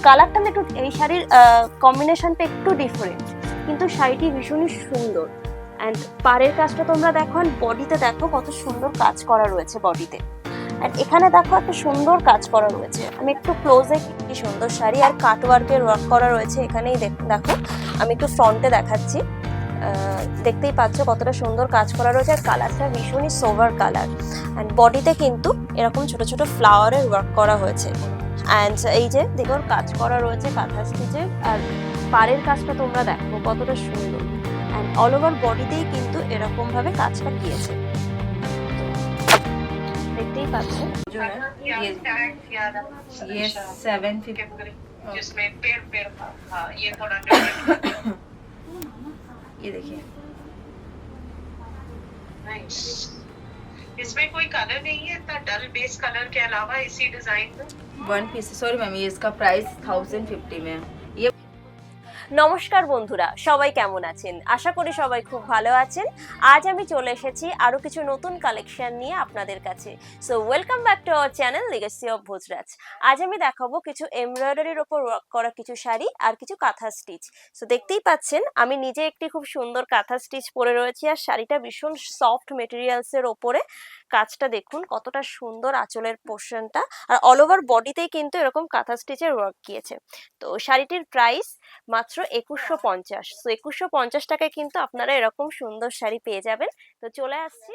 কালারটা না একটু এই শাড়ির কম্বিনেশনটা একটু ডিফারেন্ট, কিন্তু শাড়িটি ভীষণই সুন্দর। অ্যান্ড পাড়ের কাজটা তোমরা দেখো, অ্যান্ড বডিতে দেখো কত সুন্দর কাজ করা রয়েছে বডিতে। অ্যান্ড এখানে দেখো একটা সুন্দর কাজ করা রয়েছে, আমি একটু ক্লোজে, কি সুন্দর শাড়ি আর কাটওয়ার্কের ওয়ার্ক করা রয়েছে এখানেই দেখো। আমি একটু ফ্রন্টে দেখাচ্ছি, দেখতেই পাচ্ছ কতটা সুন্দর কাজ করা রয়েছে, আর কালারটা ভীষণই সোভার কালার। অ্যান্ড বডিতে কিন্তু এরকম ছোট ছোট ফ্লাওয়ারের ওয়ার্ক করা হয়েছে। অ্যান্ড এই যে দেখো কাজ করা রয়েছে কাঁথা স্টিচে, আর পাড়ের কাজটা তোমরা দেখো কতটা সুন্দর। অ্যান্ড অল ওভার বডিতেই কিন্তু এরকম ভাবে কাজটা গিয়েছে, দেখতেই পাচ্ছ। जो है ये 750 जिसमें पेड़ पेड़ हाँ ये थोड़ा ये देखिए नाइस। इसमें कोई कलर नहीं है इतना डल बेस कलर के अलावा इसी डिजाइन में। वन पीस सॉरी मैम ये इसका प्राइस 1050 में है। ये নমস্কার বন্ধুরা, সবাই কেমন আছেন? আশা করি সবাই খুব ভালো আছেন। আজ আমি চলে এসেছি আরো কিছু নতুন কালেকশন নিয়ে আপনাদের কাছে। So welcome back to our channel legacy of Bhojraj. আজ আমি দেখাবো কিছু এমব্রয়ডারির ওপর ওয়ার্ক করা কিছু শাড়ি আর কিছু কাঁথা স্টিচ। সো দেখতেই পাচ্ছেন আমি নিজে একটি খুব সুন্দর কাঁথা স্টিচ পরে রয়েছি, আর শাড়িটা ভীষণ সফট মেটেরিয়ালসের ওপরে। কাজটা দেখুন কতটা সুন্দর, আঁচলের পোর্শনটা আর অল ওভার বডিতেই কিন্তু এরকম কাঁথা স্টিচের ওয়ার্ক গিয়েছে। তো শাড়িটির প্রাইস মাত্র 2150। তো 2150 টাকায় কিন্তু আপনারা এরকম সুন্দর শাড়ি পেয়ে যাবেন। তো চলে আসছি,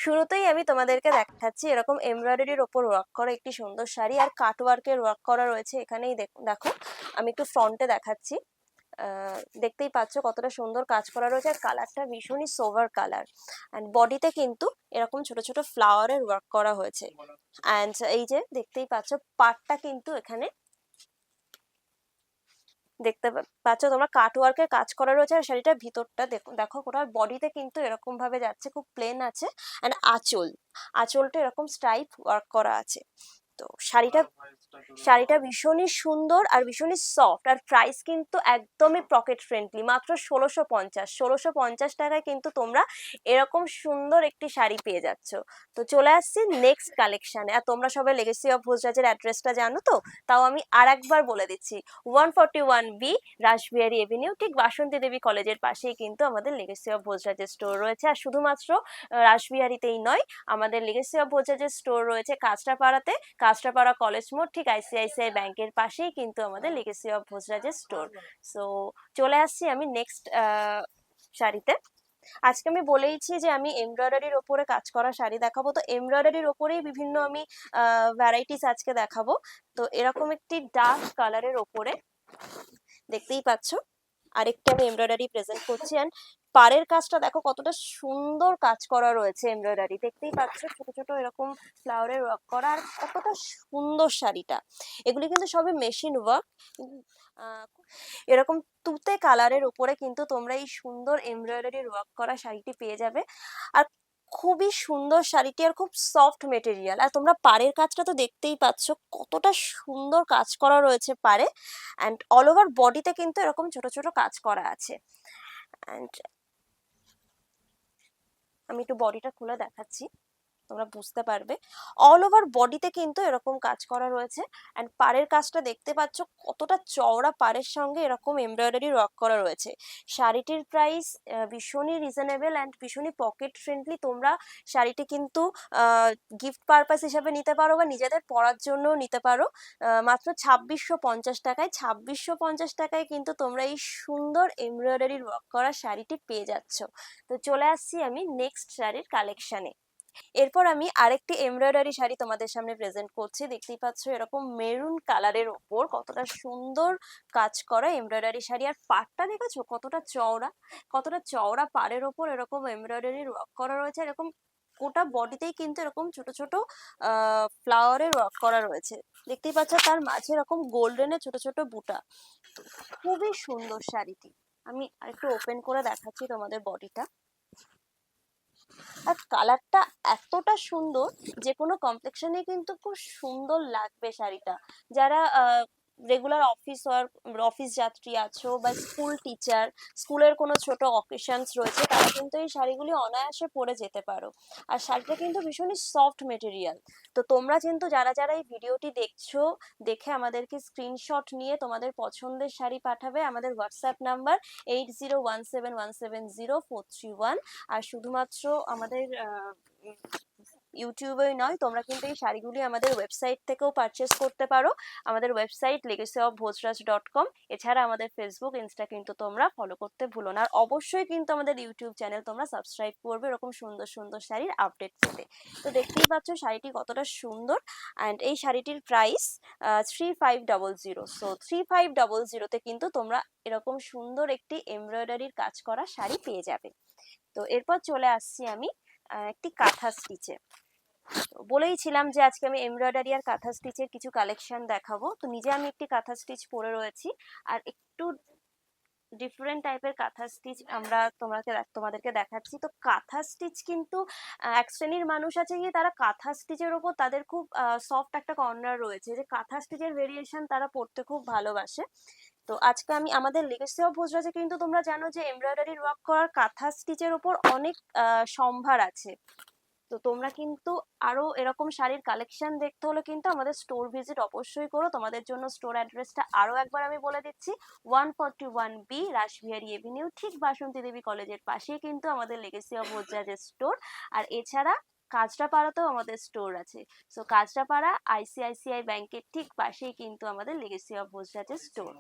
শুরুতেই আমি তোমাদেরকে দেখাচ্ছি এরকম এমব্রয়ডারির ওপর ওয়ার্ক করা একটি সুন্দর শাড়ি, আর কাটওয়ার্কের ওয়ার্ক করা রয়েছে এখানেই দেখো। আমি একটু ফ্রন্টে দেখাচ্ছি, দেখতেই পাচ্ছ কতটা সুন্দর কাজ করা রয়েছে, আর কালারটা ভীষণই সোভার কালার। অ্যান্ড বডিতে কিন্তু এরকম ছোট ছোট ফ্লাওয়ারের ওয়ার্ক করা হয়েছে। অ্যান্ড এই যে দেখতেই পাচ্ছ পাটটা কিন্তু এখানে দেখতে পাচ্ছ তোমরা কাটওয়ার্কের কাজ করা রয়েছে, আর শাড়িটার ভিতরটা দেখো ওটার বডিতে কিন্তু এরকম ভাবে যাচ্ছে, খুব প্লেন আছে। অ্যান্ড আঁচলটা এরকম স্ট্রাইপ ওয়ার্ক করা আছে। তো শাড়িটা ভীষণই সুন্দর আর ভীষণই সফট, আর প্রাইস কিন্তু একদমই পকেট ফ্রেন্ডলি, মাত্র 1650 টাকায় কিন্তু তোমরা এরকম সুন্দর একটি শাড়ি পেয়ে যাচ্ছ। তো চলে আসছি নেক্সট কালেকশনে। আর তোমরা সবাই লেগেসি অফ ভোজরাজের অ্যাড্রেসটা জানো তো, তাও আমি আর একবার বলে দিচ্ছি। 141B রাসবিহারী এভিনিউ, ঠিক বাসন্তী দেবী কলেজের পাশেই কিন্তু আমাদের লেগেসি অফ ভোজরাজের স্টোর রয়েছে। আর শুধুমাত্র রাসবিহারীতেই নয়, আমাদের লেগেসি অফ ভোজরাজের স্টোর রয়েছে কাঁচরাপাড়াতে, কাঁচরাপাড়া কলেজ মোড়, ঠিক আইসিআইসিআই ব্যাংকের পাশেই কিন্তু আমাদের লেগেসি অফ ভোজরাজের স্টোর। সো চলে আসছি আমি নেক্সট শাড়িতে। আজকে আমি বলেইছি যে আমি এমব্রয়ডারির ওপরে কাজ করা শাড়ি দেখাবো, তো এমব্রয়ডারির ওপরেই বিভিন্ন আমি ভ্যারাইটিস আজকে দেখাবো। তো এরকম একটি ডার্ক কালারের ওপরে দেখতেই পাচ্ছ আরেকটা আমি এমব্রয়ডারি প্রেজেন্ট করছি। অ্যান্ড পাড়ের কাজটা দেখো কতটা সুন্দর কাজ করা রয়েছে এমব্রয়ডারি, দেখতেই পাচ্ছ ছোট ছোট এরকম ফ্লাওয়ারের ওয়ার্ক করা, আর কতটা সুন্দর শাড়িটা। এগুলি কিন্তু সবই মেশিন ওয়ার্ক। এরকম তুতে কালারের উপরে কিন্তু তোমরা এই সুন্দর এমব্রয়ডারির ওয়ার্ক করা শাড়িটি পেয়ে যাবে। আর খুবই সুন্দর শাড়িটি, আর খুব সফট মেটেরিয়াল। আর তোমরা পাড়ের কাজটা তো দেখতেই পাচ্ছ কতটা সুন্দর কাজ করা রয়েছে পাড়ে। অ্যান্ড অল ওভার বডিতে কিন্তু এরকম ছোট ছোট কাজ করা আছে। অ্যান্ড আমি একটু বডিটা খুলে দেখাচ্ছি, তোমরা বুঝতে পারবে। অল ওভার বডিতে কিন্তু এরকম কাজ করা রয়েছে। অ্যান্ড পাড়ের কাজটা দেখতে পাচ্ছ কতটা চওড়া, পাড়ের সঙ্গে এরকম এমব্রয়ডারি ওয়ার্ক করা রয়েছে। শাড়িটির প্রাইস ভীষণই রিজনেবল অ্যান্ড ভীষণই পকেট ফ্রেন্ডলি। তোমরা শাড়িটি কিন্তু গিফট পারপাস হিসাবে নিতে পারো বা নিজেদের পরার জন্যও নিতে পারো। মাত্র 2650 টাকায়, 2650 টাকায় কিন্তু তোমরা এই সুন্দর এমব্রয়ডারি ওয়ার্ক করা শাড়িটি পেয়ে যাচ্ছ। তো চলে আসছি আমি নেক্সট শাড়ির কালেকশনে। এরপর আমি আরেকটি এমব্রয়ডারি শাড়ি তোমাদের সামনে প্রেজেন্ট করছি, দেখতেই পাচ্ছ এরকম মেরুন কালারের ওপর কতটা সুন্দর কাজ করা এমব্রয়ডারি শাড়ি। আর পাড়টা দেখেছো কতটা চওড়া পাড়ের ওপর এরকম এমব্রয়ডারির ওয়ার্ক করা রয়েছে। এরকম গোটা বডিতেই কিন্তু এরকম ছোট ছোট ফ্লাওয়ারের ওয়ার্ক করা রয়েছে, দেখতেই পাচ্ছ তার মাঝে এরকম গোল্ডেনের ছোট ছোট বুটা। খুবই সুন্দর শাড়িটি, আমি আরেকটু ওপেন করে দেখাচ্ছি তোমাদের বডিটা। আর কালারটা এতটা সুন্দর, যে কোনো কমপ্লেক্সনে কিন্তু খুব সুন্দর লাগবে শাড়িটা। যারা রেগুলার অফিস যাত্রী আছো বা স্কুল টিচার, স্কুলের কোনো ছোট অকেশনস রয়েছে, তারা কিন্তু এই শাড়িগুলি অনায়াসে পরে যেতে পারো। আর শাড়িটা কিন্তু ভীষণই সফট মেটেরিয়াল। তো তোমরা কিন্তু যারা যারা এই ভিডিওটি দেখছো, দেখে আমাদেরকে স্ক্রিনশট নিয়ে তোমাদের পছন্দের শাড়ি পাঠাবে আমাদের হোয়াটসঅ্যাপ নাম্বার 8017170431। আর শুধুমাত্র আমাদের ইউটিউবেই নয়, তোমরা কিন্তু এই শাড়িগুলি আমাদের ওয়েবসাইট থেকেও পারচেস করতে পারো। আমাদের ওয়েবসাইট legacyofbhojraj.com। এছাড়া আমাদের ফেসবুক, ইনস্টা কিন্তু তোমরা ফলো করতে ভুলো না। আর অবশ্যই কিন্তু আমাদের ইউটিউব চ্যানেল তোমরা সাবস্ক্রাইব করবে এরকম সুন্দর সুন্দর শাড়ির আপডেট পেতে। তো দেখতেই পাচ্ছ শাড়িটি কতটা সুন্দর। অ্যান্ড এই শাড়িটির প্রাইস 3500। সো 3500-তে কিন্তু তোমরা এরকম সুন্দর একটি এমব্রয়ডারির কাজ করা শাড়ি পেয়ে যাবে। তো এরপর চলে আসছি আমি একটি কাঁথা স্টিচে। বলেইছিলাম যে আজকে আমি এমব্রয়ডারি আর কাঁথা স্টিচের কিছু কালেকশন দেখাবো। তো নিজে আমি একটি কাঁথা স্টিচ পরে রয়েছি, আর একটু ডিফারেন্ট টাইপের কাঁথা স্টিচ আমরা তোমাদেরকে দেখাচ্ছি। তো কাঁথা স্টিচ কিন্তু এক শ্রেণীর মানুষ আছে গিয়ে তারা কাঁথা স্টিচের ওপর তাদের খুব সফট একটা কর্নার রয়েছে, যে কাঁথা স্টিচের ভেরিয়েশন তারা পড়তে খুব ভালোবাসে। তো আজকে আমি আমাদের লেগেসি অফ ভোজরাজে কিন্তু তোমরা জানো যে এমব্রয়ডারি ওয়ার্ক করার কাঁথা স্টিচের ওপর অনেক সম্ভার আছে। তো তোমরা কিন্তু আরো এরকম শাড়ির কালেকশন দেখতে হলে কিন্তু আমাদের স্টোর ভিজিট অবশ্যই করো। তোমাদের জন্য স্টোর অ্যাড্রেসটা আরো একবার আমি বলে দিচ্ছি, 141B রাসবিহারী এভিনিউ, ঠিক বাসন্তী দেবী কলেজের পাশেই কিন্তু আমাদের লেগেসি অফ ভোজরাজের স্টোর। আর এছাড়া কাঁচরাপাড়াতেও আমাদের স্টোর আছে। সো কাঁচরাপাড়া আইসিআইসিআই ব্যাংকের ঠিক পাশেই কিন্তু আমাদের লেগেসি অফ ভোজরাজের স্টোর।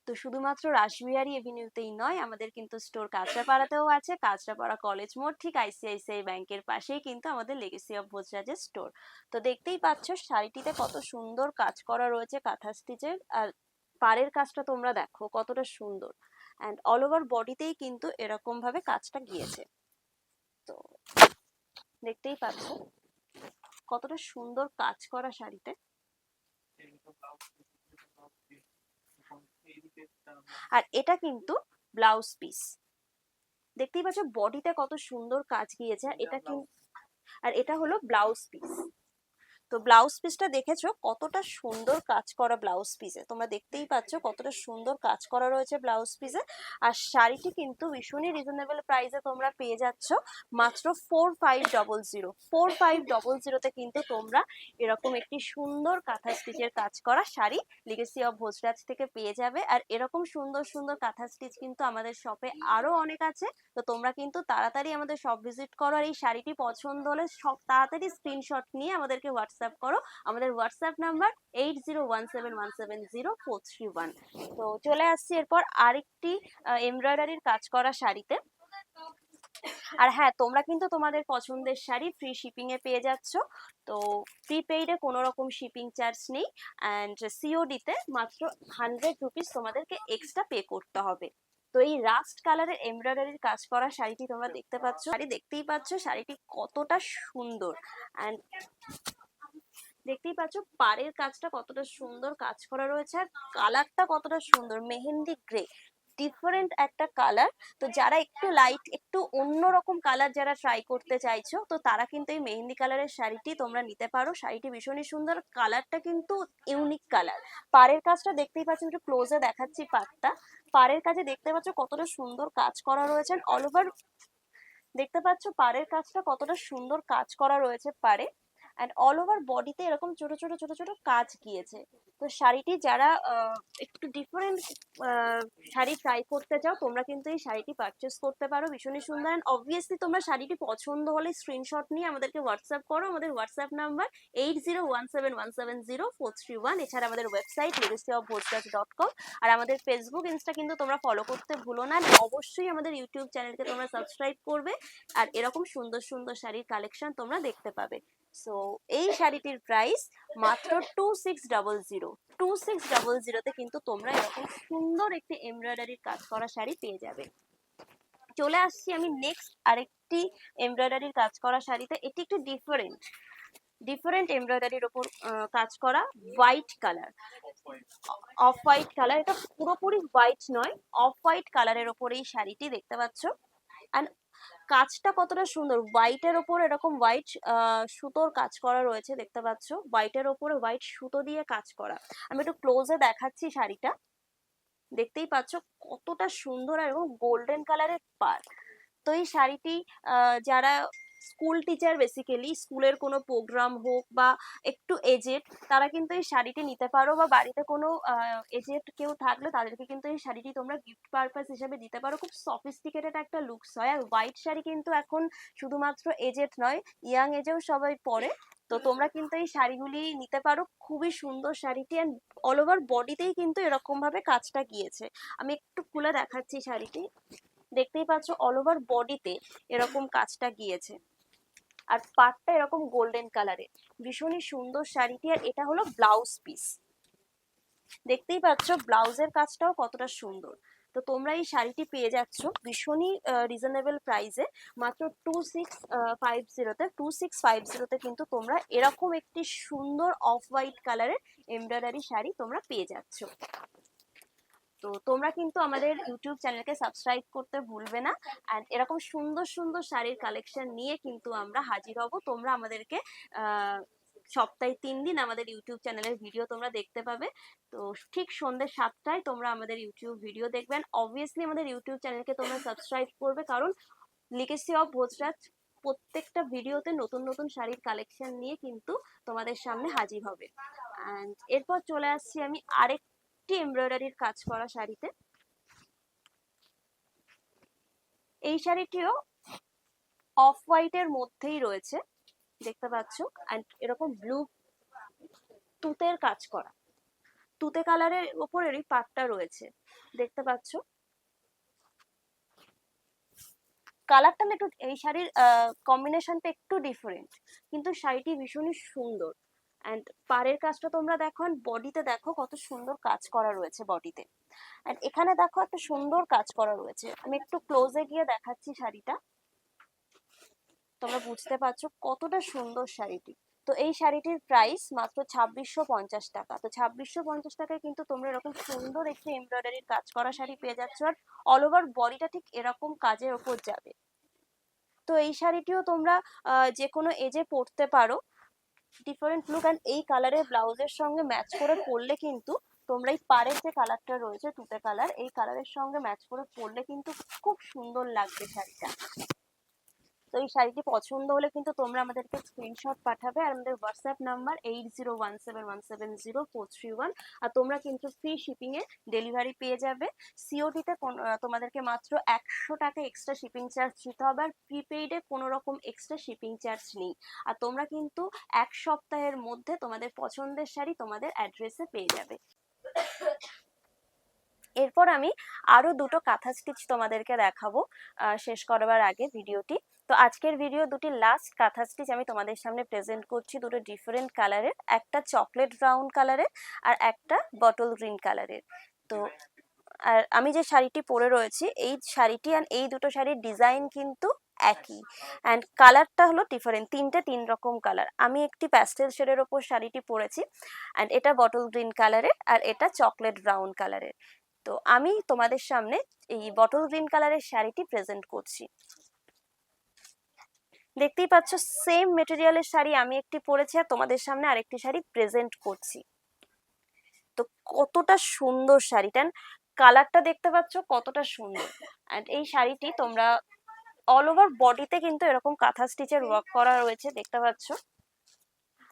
তো শুধুমাত্র রাসবিহারী এভিনিউতেই নয়, আমাদের কিন্তু স্টোর কাঁচরাপাড়াতেও আছে। কাঁচরাপাড়া কলেজ মোড় ঠিক আইসিআইসিআই ব্যাংকের পাশেই কিন্তু আমাদের লেগেসি অফ ভোজরাজের স্টোর। তো দেখতেই পাচ্ছ শাড়িটিতে কত সুন্দর কাজ করা রয়েছে কাঁথা স্টিচের। আর পাড়ের কাজটা তোমরা দেখো কতটা সুন্দর। অ্যান্ড অল ওভার বডিতেই কিন্তু এরকম ভাবে কাজটা গিয়েছে। তো দেখতেই পাচ্ছ কতটা সুন্দর কাজ করা শাড়িতে। আর এটা কিন্তু ব্লাউজ পিস। দেখতেই পাচ্ছ বডিতে কত সুন্দর কাজ গিয়েছে। আর এটা হলো ব্লাউজ পিস। তো ব্লাউজ পিসটা দেখেছো কতটা সুন্দর কাজ করা ব্লাউজ পিসে, তোমরা দেখতেই পাচ্ছ কতটা সুন্দর কাজ করা রয়েছে ব্লাউজ পিসে। আর শাড়িটি কিন্তু ভীষণই রিজনেবল প্রাইসে তোমরা পেয়ে যাচ্ছ মাত্র 4500। 4500-তে কিন্তু তোমরা এরকম একটি সুন্দর কাঁথা স্টিচের কাজ করা শাড়ি লিগেসি অফ ভোজরাজ থেকে পেয়ে যাবে। আর এরকম সুন্দর সুন্দর কাঁথা স্টিচ কিন্তু আমাদের শপে আরো অনেক আছে। তো তোমরা কিন্তু তাড়াতাড়ি আমাদের শপ ভিজিট করো। আর এই শাড়িটি পছন্দ হলে সব তাড়াতাড়ি স্ক্রিনশট নিয়ে আমাদেরকে হোয়াটসঅ্যাপ করো। আমাদের হোয়াটসঅ্যাপ নাম্বার 8017170431। তো চলে আসছি এরপর আরেকটি এমব্রয়ডারির কাজ করা শাড়িতে। আর হ্যাঁ, তোমরা কিন্তু তোমাদের পছন্দের শাড়ি ফ্রি শিপিং এ পেয়ে যাচ্ছ। তো প্রিপেইডে কোনো রকম শিপিং চার্জ নেই, অ্যান্ড সিওডি তে মাত্র 100 রুপিস তোমাদেরকে এক্সট্রা পে করতে হবে। তো এই রাস্ট কালারের এমব্রয়ডারির কাজ করা শাড়িটি তোমরা দেখতে পাচ্ছ। শাড়ি দেখতেই পাচ্ছ শাড়িটি কতটা সুন্দর। অ্যান্ড দেখতেই পাচ্ছ পাড়ের কাজটা কতটা সুন্দর কাজ করা রয়েছে। আর কালারটা কতটা সুন্দর, মেহেন্দি গ্রে, ডিফারেন্ট একটা কালার। তো যারা একটু লাইট, একটু অন্যরকম কালার যারা ট্রাই করতে চাইছো, তো তারা কিন্তু এই মেহেন্দি কালারের শাড়িটি তোমরা নিতে পারো। শাড়িটি ভীষণই সুন্দর, কালারটা কিন্তু ইউনিক কালার। পাড়ের কাজটা দেখতেই পাচ্ছ, একটু ক্লোজে দেখাচ্ছি পাড়টা। পাড়ের কাজে দেখতে পাচ্ছ কতটা সুন্দর কাজ করা রয়েছে। অল ওভার দেখতে পাচ্ছ পাড়ের কাজটা কতটা সুন্দর কাজ করা রয়েছে পাড়ে। অ্যান্ড অল ওভার বডিতে এরকম ছোট ছোট ছোট ছোট কাজ গিয়েছে। তো শাড়িটি যারা একটু ডিফারেন্ট শাড়ি ট্রাই করতে চাও, তোমরা কিন্তু এই শাড়িটি পারচেস করতে পারো। ভীষণই সুন্দর। অ্যান্ড অবভিয়াসলি তোমরা শাড়িটি পছন্দ হলে স্ক্রিনশট নিয়ে আমাদেরকে হোয়াটসঅ্যাপ করো। আমাদের হোয়াটসঅ্যাপ নাম্বার 8017170431। এছাড়া আমাদের ওয়েবসাইট legacyofbhojraj.com। আর আমাদের ফেসবুক, ইনস্টা কিন্তু তোমরা ফলো করতে ভুলো না। অবশ্যই আমাদের ইউটিউব চ্যানেলকে তোমরা সাবস্ক্রাইব করবে। আর এরকম সুন্দর সুন্দর শাড়ির কালেকশন তোমরা দেখতে পাবে। সো এই শাড়িটির প্রাইস মাত্র 2600। 2600-তে কিন্তু তোমরা এরকম সুন্দর একটি এমব্রয়ডারির কাজ করা শাড়ি পেয়ে যাবে। চলে আসছি আমি নেক্সট আরেকটি এমব্রয়ডারির কাজ করা শাড়িতে। এটি একটু ডিফারেন্ট এমব্রয়ডারির ওপর কাজ করা, white colour, off white colour. এটা পুরোপুরি হোয়াইট নয়, অফ হোয়াইট কালারের ওপর এই শাড়িটি দেখতে পাচ্ছ। অ্যান্ড কাজটা কতটা সুন্দর, হোয়াইটের ওপর এরকম হোয়াইট সুতোর কাজ করা রয়েছে, দেখতে পাচ্ছ হোয়াইটের ওপরে হোয়াইট সুতো দিয়ে কাজ করা। আমি একটু ক্লোজে দেখাচ্ছি শাড়িটা, দেখতেই পাচ্ছ কতটা সুন্দর আর এবং গোল্ডেন কালারের পাড়। তো এই শাড়িটি যারা স্কুল টিচার, বেসিক্যালি স্কুলের কোনো প্রোগ্রাম হোক বা একটু এজেড, তারা কিন্তু এই শাড়িটি নিতে পারো, বা বাড়িতে কোনো এজেড কেউ থাকলে তাদেরকে কিন্তু এই শাড়িটি তোমরা গিফট পারপাস হিসেবে দিতে পারো। খুব সফিস্টিকেটেড একটা লুকস হয়। আর হোয়াইট শাড়ি কিন্তু এখন শুধুমাত্র এজেড নয়, ইয়াং এজেও সবাই পরে। তো তোমরা কিন্তু এই শাড়িগুলি নিতে পারো, খুবই সুন্দর শাড়িটি। অ্যান্ড অল ওভার বডিতেই কিন্তু এরকম ভাবে কাজটা গিয়েছে। আমি একটু খুলে দেখাচ্ছি শাড়িটি, দেখতেই পাচ্ছ অল ওভার বডিতে এরকম কাজটা গিয়েছে, আর পাড়টা এরকম গোল্ডেন কালারের, ভীষণই সুন্দর শাড়িটি। আর এটা হলো ব্লাউজ পিস, দেখতেই পাচ্ছ ব্লাউজের কাজটাও কতটা সুন্দর। তো তোমরা এই শাড়িটি পেয়ে যাচ্ছ ভীষণই রিজনেবল প্রাইসে, মাত্র 2650-তে। 2650-তে কিন্তু তোমরা এরকম একটি সুন্দর অফ হোয়াইট কালারের এমব্রয়ডারি শাড়ি তোমরা পেয়ে যাচ্ছ। তো তোমরা কিন্তু আমাদের ইউটিউব চ্যানেলকে সাবস্ক্রাইব করতে ভুলবে না। অ্যান্ড এরকম সুন্দর সুন্দর শাড়ির কালেকশন নিয়ে কিন্তু আমরা হাজির হব। তোমরা আমাদেরকে সপ্তাহে 3 দিন আমাদের ইউটিউব চ্যানেলের ভিডিও তোমরা দেখতে পাবে। তো ঠিক সন্ধ্যে 7টায় তোমরা আমাদের ইউটিউব ভিডিও দেখবেন। অবভিয়াসলি আমাদের ইউটিউব চ্যানেলকে তোমরা সাবস্ক্রাইব করবে, কারণ লিগেসি অফ ভোজরাজ প্রত্যেকটা ভিডিওতে নতুন নতুন শাড়ির কালেকশন নিয়ে কিন্তু তোমাদের সামনে হাজির হবে। অ্যান্ড এরপর চলে আসছি আমি আরেকটি এমব্রয়ডারির কাজ করা শাড়িতে। এই শাড়িটিও অফ হোয়াইটের মধ্যেই রয়েছে, দেখতে পাচ্ছ। অ্যান্ড এরকম ব্লু তুতের কাজ করা, তুতে কালারের ওপরেরই পাটটা রয়েছে, দেখতে পাচ্ছ। কালারটা না একটু, এই শাড়ির কম্বিনেশনটা একটু ডিফারেন্ট, কিন্তু শাড়িটি ভীষণই সুন্দর। অ্যান্ড পাড়ের কাজটা তোমরা দেখো, বডিতে দেখো কত সুন্দর কাজ করা রয়েছে বডিতে। অ্যান্ড এখানে দেখো একটা সুন্দর কাজ করা রয়েছে, আমি একটু ক্লোজে গিয়ে দেখাচ্ছি শাড়িটা, তোমরা বুঝতে পারছো কতটা সুন্দর শাড়িটি। তো এই শাড়িটির প্রাইস মাত্র 2650 টাকা। তো 2650 টাকায় কিন্তু তোমরা এরকম সুন্দর একটি এমব্রয়ডারির কাজ করা শাড়ি পেয়ে যাচ্ছ। আর অল ওভার বডিটা ঠিক এরকম কাজের ওপর যাবে। তো এই শাড়িটিও তোমরা যে কোনো এজে পরতে পারো, ডিফারেন্ট লুক। অ্যান্ড এই কালারের ব্লাউজের সঙ্গে ম্যাচ করে পরলে কিন্তু তোমরা এই পাড়ের যে কালারটা রয়েছে তুতে কালার, এই কালারের সঙ্গে ম্যাচ করে পরলে কিন্তু খুব সুন্দর লাগবে শাড়িটা। তো এই শাড়িটি পছন্দ হলে কিন্তু তোমরা আমাদেরকে স্ক্রিনশট পাঠাবে, আর আমাদের হোয়াটসঅ্যাপ নাম্বার 8017170431। আর তোমরা কিন্তু ফ্রি শিপিং এ ডেলিভারি পেয়ে যাবে। সিওডি তে তোমাদেরকে মাত্র 100 টাকা এক্সট্রা শিপিং চার্জ দিতে হবে, আর প্রিপেইডে কোনো রকম এক্সট্রা শিপিং চার্জ নেই। আর তোমরা কিন্তু 1 সপ্তাহের মধ্যে তোমাদের পছন্দের শাড়ি তোমাদের অ্যাড্রেসে পেয়ে যাবে। এরপর আমি আরো দুটো কাঁথা স্টিচ তোমাদেরকে দেখাবো শেষ করবার আগে ভিডিওটি। তো আজকের ভিডিও দুটি লাস্ট কাঁথা স্টিচ আমি তোমাদের সামনে প্রেজেন্ট করছি, দুটো ডিফারেন্ট কালারের, একটা চকলেট ব্রাউন কালারের আর একটা বটল গ্রিন কালারের। তো আর আমি যে শাড়িটি পরে রয়েছি, এই শাড়িটি আর এই দুটো শাড়ির ডিজাইন কিন্তু একই, অ্যান্ড কালারটা হলো ডিফারেন্ট, তিন রকম কালার। আমি একটি প্যাস্টেল শেডের ওপর শাড়িটি পরেছি, অ্যান্ড এটা বটল গ্রিন কালারের আর এটা চকলেট ব্রাউন কালারের। তো আমি তোমাদের সামনে এই বটল গ্রিন কালারের শাড়িটি প্রেজেন্ট করছি। দেখতেই পাচ্ছ সেম মেটেরিয়ালের শাড়ি আমি একটি পরেছি, আর তোমাদের সামনে আরেকটি শাড়ি প্রেজেন্ট করছি। তো কতটা সুন্দর শাড়িটা, কালারটা দেখতে পাচ্ছ কতটা সুন্দর। অ্যান্ড এই শাড়িটি তোমরা অল ওভার বডিতে কিন্তু এরকম কাঁথা স্টিচের ওয়ার্ক করা রয়েছে, দেখতে পাচ্ছ।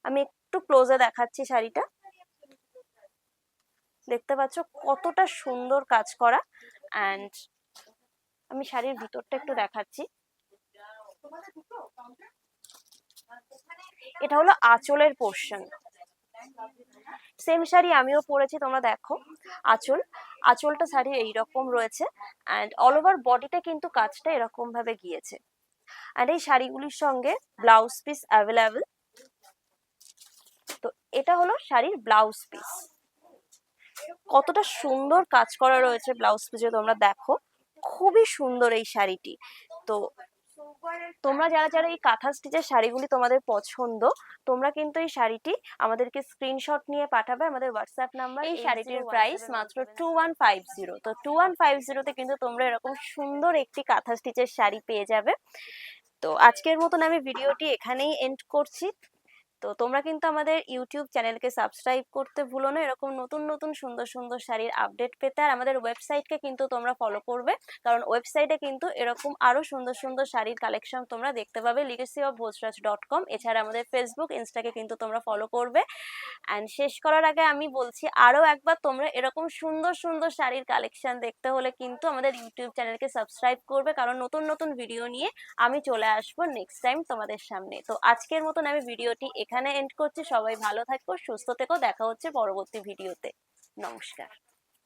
আমি একটু ক্লোজে দেখাচ্ছি শাড়িটা, দেখতে পাচ্ছ কতটা সুন্দর কাজ করা। অ্যান্ড আমি শাড়ির ভিতরটা একটু দেখাচ্ছি, এটা হলো আঁচলের পোর্শন। সেম শাড়ি আমিও পরেছি, তোমরা দেখো আঁচলটা শাড়ি এইরকম রয়েছে, অ্যান্ড অল ওভার বডিতে কিন্তু কাজটা এরকম ভাবে গিয়েছে। অ্যান্ড এই শাড়িগুলির সঙ্গে ব্লাউজ পিস অ্যাভেলেবেল। তো এটা হলো শাড়ির ব্লাউজ পিস, কতটা সুন্দর কাজ করা রয়েছে ব্লাউজ পিসে, তোমরা দেখো খুবই সুন্দর এই শাড়িটি। তো তোমরা যারা যারা এই কাঁথা স্টিচের শাড়িগুলি তোমাদের পছন্দ, তোমরা কিন্তু এই শাড়িটি আমাদেরকে স্ক্রিনশট নিয়ে পাঠাবে আমাদের হোয়াটসঅ্যাপ নাম্বার। এই শাড়িটির প্রাইস মাত্র 2150। তো 2150-তে কিন্তু তোমরা এরকম সুন্দর একটি কাঁথা স্টিচের শাড়ি পেয়ে যাবে। তো আজকের মতন আমি ভিডিওটি এখানেই এন্ড করছি। তো তোমরা কিন্তু আমাদের ইউটিউব চ্যানেলকে সাবস্ক্রাইব করতে ভুলো না, এরকম নতুন নতুন সুন্দর সুন্দর শাড়ির আপডেট পেতে। আর আমাদের ওয়েবসাইটকে কিন্তু তোমরা ফলো করবে, কারণ ওয়েবসাইটে কিন্তু এরকম আরো সুন্দর সুন্দর শাড়ির কালেকশন তোমরা দেখতে পাবে, legacyofbhojraj.com। এছাড়া আমাদের ফেসবুক, ইনস্টাকে কিন্তু তোমরা ফলো করবে। অ্যান্ড শেষ করার আগে আমি বলছি আরো একবার, তোমরা এরকম সুন্দর সুন্দর শাড়ির কালেকশন দেখতে হলে কিন্তু আমাদের ইউটিউব চ্যানেলকে সাবস্ক্রাইব করবে, কারণ নতুন নতুন ভিডিও নিয়ে আমি চলে আসবো নেক্সট টাইম তোমাদের সামনে। তো আজকের মতন আমি ভিডিওটি এখানে এন্ড করছি। সবাই ভালো থাকো, সুস্থ থেকো, দেখা হচ্ছে পরবর্তী ভিডিওতে। নমস্কার।